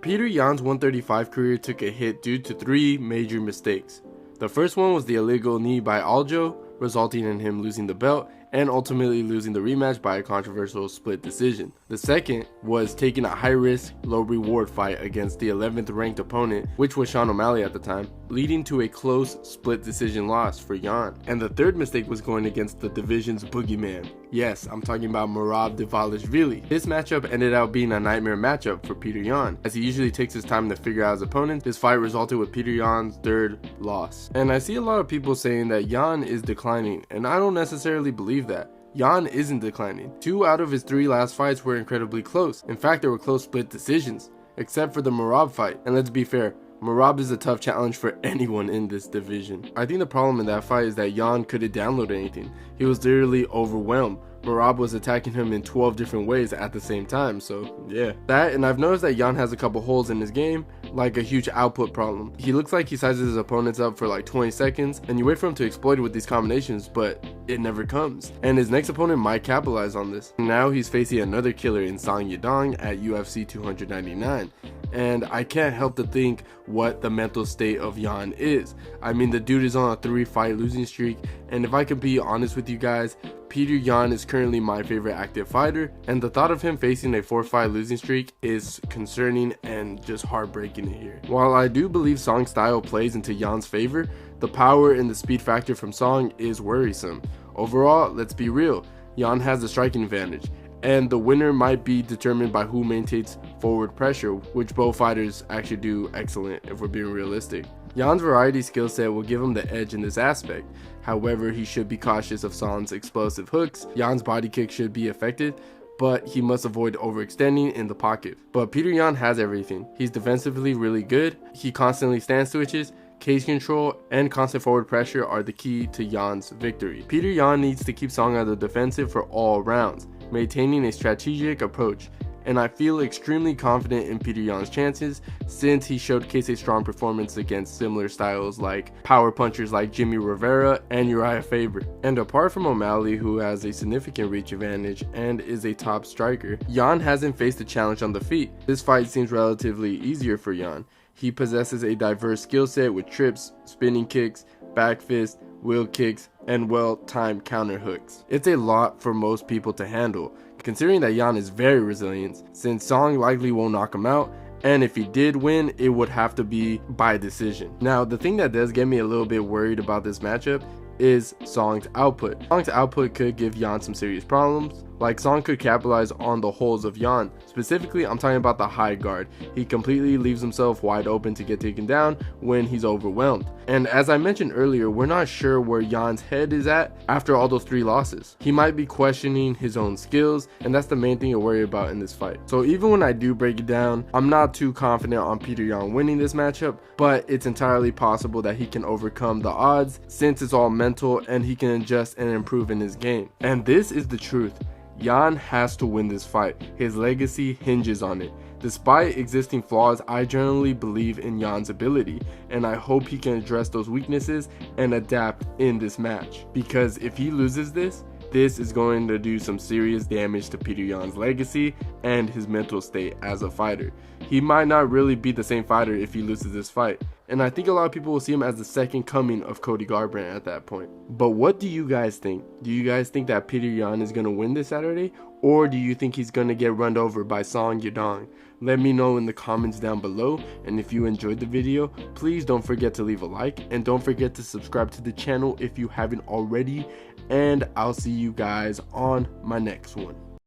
Petr Yan's 135 career took a hit due to 3 major mistakes. The first one was the illegal knee by Aljo, resulting in him losing the belt and ultimately losing the rematch by a controversial split decision. The second was taking a high-risk, low-reward fight against the 11th ranked opponent, which was Sean O'Malley at the time, leading to a close split decision loss for Yan. And the third mistake was going against the division's boogeyman. Yes, I'm talking about Merab Dvalishvili. This matchup ended up being a nightmare matchup for Petr Yan. As he usually takes his time to figure out his opponent, this fight resulted with Petr Yan's third loss. And I see a lot of people saying that Yan is declining, and I don't necessarily believe that. Yan isn't declining. 2 out of his 3 last fights were incredibly close. In fact, they were close split decisions, except for the Merab fight. And let's be fair, Merab is a tough challenge for anyone in this division. I think the problem in that fight is that Yan couldn't download anything. He was literally overwhelmed. Merab was attacking him in 12 different ways at the same time, so yeah. That, and I've noticed that Yan has a couple holes in his game, like a huge output problem. He looks like he sizes his opponents up for like 20 seconds, and you wait for him to exploit it with these combinations, but it never comes. And his next opponent might capitalize on this. Now he's facing another killer in Song Yadong at UFC 299. And I can't help to think what the mental state of Yan is. I mean, the dude is on a 3-fight losing streak, and if I can be honest with you guys, Petr Yan is currently my favorite active fighter, and the thought of him facing a 4-fight losing streak is concerning and just heartbreaking to hear. While I do believe Song's style plays into Yan's favor, the power and the speed factor from Song is worrisome. Overall, let's be real, Yan has the striking advantage, and the winner might be determined by who maintains forward pressure, which both fighters actually do excellent if we're being realistic. Yan's variety skill set will give him the edge in this aspect. However, he should be cautious of Song's explosive hooks. Yan's body kick should be effective, but he must avoid overextending in the pocket. But Petr Yan has everything. He's defensively really good, he constantly stand switches, cage control, and constant forward pressure are the key to Yan's victory. Petr Yan needs to keep Song on the defensive for all rounds, maintaining a strategic approach, and I feel extremely confident in Petr Yan's chances since he showcased a strong performance against similar styles like power punchers like Jimmy Rivera and Uriah Faber. And apart from O'Malley, who has a significant reach advantage and is a top striker, Yan hasn't faced a challenge on the feet. This fight seems relatively easier for Yan. He possesses a diverse skill set with trips, spinning kicks, back fists, wheel kicks, and well-timed counter hooks. It's a lot for most people to handle, considering that Yan is very resilient, since Song likely won't knock him out, and if he did win, it would have to be by decision. Now, the thing that does get me a little bit worried about this matchup is Song's output. Song's output could give Yan some serious problems. Like, Song could capitalize on the holes of Yan. Specifically, I'm talking about the high guard. He completely leaves himself wide open to get taken down when he's overwhelmed. And as I mentioned earlier, we're not sure where Yan's head is at after all those 3 losses. He might be questioning his own skills, and that's the main thing to worry about in this fight. So even when I do break it down, I'm not too confident on Petr Yan winning this matchup, but it's entirely possible that he can overcome the odds since it's all mental and he can adjust and improve in his game. And this is the truth. Yan has to win this fight. His legacy hinges on it. Despite existing flaws, I generally believe in Yan's ability, and I hope he can address those weaknesses and adapt in this match. Because if he loses this is going to do some serious damage to Petr Yan's legacy and his mental state as a fighter. He might not really be the same fighter if he loses this fight, and I think a lot of people will see him as the second coming of Cody Garbrandt at that point. But what do you guys think? Do you guys think that Petr Yan is going to win this Saturday, or do you think he's going to get run over by Song Yadong? Let me know in the comments down below, and if you enjoyed the video, please don't forget to leave a like, and don't forget to subscribe to the channel if you haven't already, and I'll see you guys on my next one.